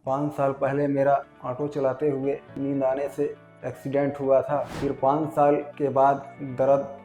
5 साल पहले मेरा ऑटो चलाते हुए नींद आने से एक्सीडेंट हुआ था। फिर 5 साल के बाद दर्द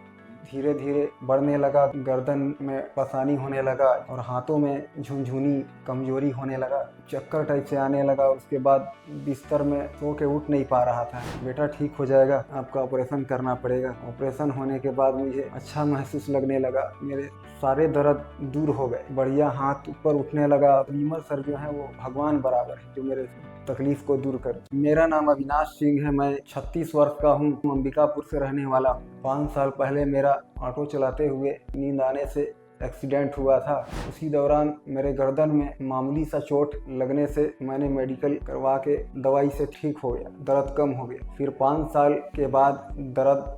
धीरे धीरे बढ़ने लगा, गर्दन में परेशानी होने लगा और हाथों में झुनझुनी कमजोरी होने लगा, चक्कर टाइप से आने लगा। उसके बाद बिस्तर में सो के उठ नहीं पा रहा था। बेटा ठीक हो जाएगा, आपका ऑपरेशन करना पड़ेगा। ऑपरेशन होने के बाद मुझे अच्छा महसूस लगने लगा, मेरे सारे दर्द दूर हो गए, बढ़िया हाथ ऊपर उठने लगा। विमल सर जो है वो भगवान बराबर है, जो मेरे तकलीफ को दूर कर। मेरा नाम अविनाश सिंह है, मैं 36 वर्ष का हूँ, अंबिकापुर से रहने वाला हूँ। 5 साल पहले मेरा ऑटो चलाते हुए नींद आने से एक्सीडेंट हुआ था। उसी दौरान मेरे गर्दन में मामूली सा चोट लगने से मैंने मेडिकल करवा के दवाई से ठीक हो गया, दर्द कम हो गया। फिर 5 साल के बाद दर्द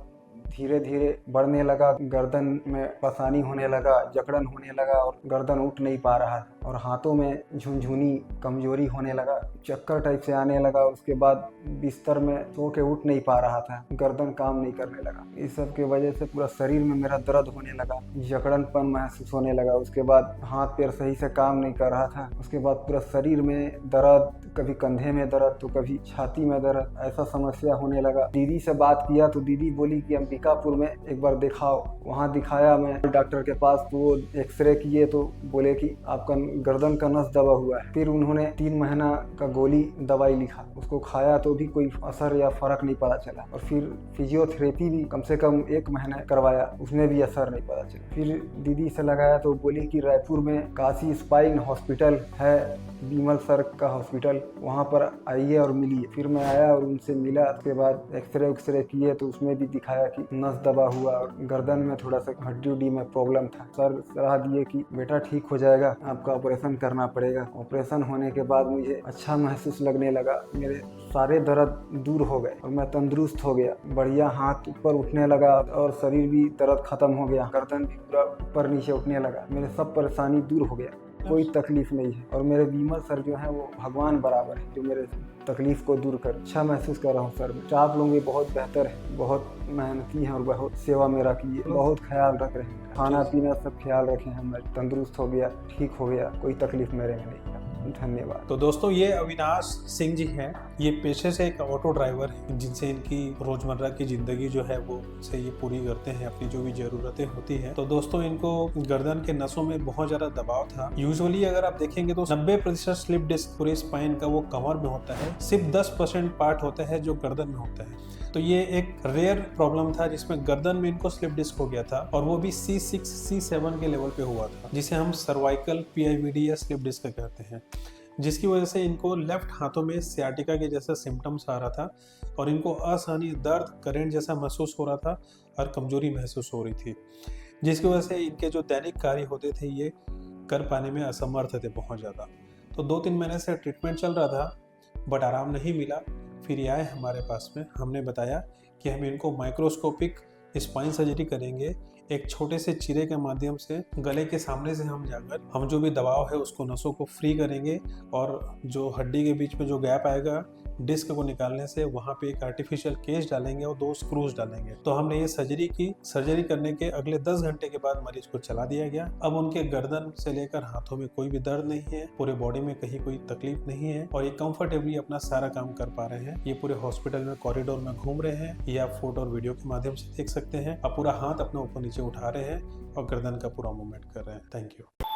धीरे धीरे बढ़ने लगा, गर्दन में परेशानी होने लगा, जकड़न होने लगा और गर्दन उठ नहीं पा रहा था और हाथों में झुनझुनी कमजोरी होने लगा, चक्कर टाइप से आने लगा। उसके बाद बिस्तर में सो के उठ नहीं पा रहा था, गर्दन काम नहीं करने लगा। इस सब की वजह से पूरा शरीर में मेरा दर्द होने लगा, जकड़नपन महसूस होने लगा। उसके बाद हाथ पैर सही से काम नहीं कर रहा था। उसके बाद पूरा शरीर में दर्द, कभी कंधे में दर्द तो कभी छाती में दर्द, ऐसा समस्या होने लगा। दीदी से बात किया तो दीदी बोली कि अंबिकापुर में एक बार दिखाओ। वहाँ दिखाया मैं डॉक्टर के पास, तो वो एक्सरे किए तो बोले कि आपका गर्दन का नस दबा हुआ है। फिर उन्होंने 3 महीना का गोली दवाई लिखा, उसको खाया तो भी कोई असर या फर्क नहीं पता चला। और फिर फिजियोथेरेपी भी कम से कम 1 महीना करवाया, उसमें भी असर नहीं पता चला। फिर दीदी से लगाया तो बोली कि रायपुर में काशी स्पाइन हॉस्पिटल है, विमल सर का हॉस्पिटल, वहाँ पर आइए और मिलिए। फिर मैं आया और उनसे मिला। उसके बाद एक्सरे किए तो उसमें भी दिखाया कि नस दबा हुआ और गर्दन में थोड़ा सा हड्डी उड्डी में प्रॉब्लम था। सर सलाह दिए कि बेटा ठीक हो जाएगा, आपका ऑपरेशन करना पड़ेगा। ऑपरेशन होने के बाद मुझे अच्छा महसूस लगने लगा, मेरे सारे दर्द दूर हो गए और मैं तंदुरुस्त हो गया, बढ़िया हाथ ऊपर उठने लगा और शरीर भी दर्द खत्म हो गया, गर्दन भी पूरा ऊपर नीचे उठने लगा, मेरे सब परेशानी दूर हो गया, कोई तकलीफ नहीं है। और मेरे विमल सर जो है वो भगवान बराबर है, जो मेरे तकलीफ को दूर कर। अच्छा महसूस कर रहा हूँ सर मैं। आप लोग भी बहुत बेहतर है, बहुत मेहनती हैं और बहुत सेवा मेरा की है, बहुत ख्याल रख रहे हैं, खाना पीना सब ख्याल रखे हैं। मैं तंदुरुस्त हो गया, ठीक हो गया, कोई तकलीफ मेरे में नहीं है। धन्यवाद। तो दोस्तों, ये अविनाश सिंह जी हैं। ये पेशे से एक ऑटो ड्राइवर हैं, जिनसे इनकी रोजमर्रा की जिंदगी जो है वो से ये पूरी करते हैं, अपनी जो भी जरूरतें होती हैं। तो दोस्तों, इनको गर्दन के नसों में बहुत ज्यादा दबाव था। यूजुअली अगर आप देखेंगे तो 90% स्लिप डिस्क पूरे स्पाइन का वो कमर में होता है, सिर्फ 10% पार्ट होता है जो गर्दन में होता है। तो ये एक रेयर प्रॉब्लम था जिसमें गर्दन में इनको स्लिप डिस्क हो गया था, और वो भी C6 C7 के लेवल पे हुआ था, जिसे हम सर्वाइकल PIVD या स्लिप डिस्क कहते हैं, जिसकी वजह से इनको लेफ्ट हाथों में सियाटिका के जैसा सिम्टम्स आ रहा था और इनको असहनीय दर्द, करंट जैसा महसूस हो रहा था और कमजोरी महसूस हो रही थी, जिसकी वजह से इनके जो दैनिक कार्य होते थे ये कर पाने में असमर्थ थे बहुत ज़्यादा। तो 2-3 महीने से ट्रीटमेंट चल रहा था, बट आराम नहीं मिला। फिर ये आए हमारे पास में, हमने बताया कि हम इनको माइक्रोस्कोपिक स्पाइन सर्जरी करेंगे। एक छोटे से चीरे के माध्यम से गले के सामने से हम जाकर हम जो भी दबाव है उसको नसों को फ्री करेंगे, और जो हड्डी के बीच में जो गैप आएगा डिस्क को निकालने से, वहाँ पे एक आर्टिफिशियल केज डालेंगे और 2 स्क्रूज डालेंगे। तो हमने ये सर्जरी की। सर्जरी करने के अगले 10 घंटे के बाद मरीज को चला दिया गया। अब उनके गर्दन से लेकर हाथों में कोई भी दर्द नहीं है, पूरे बॉडी में कहीं कोई तकलीफ नहीं है, और ये कंफर्टेबली अपना सारा काम कर पा रहे हैं। ये पूरे हॉस्पिटल में कॉरिडोर में घूम रहे हैं, ये आप फोटो और वीडियो के माध्यम से देख सकते हैं। अब पूरा हाथ अपना ऊपर नीचे उठा रहे हैं और गर्दन का पूरा मूवमेंट कर रहे हैं। Thank you.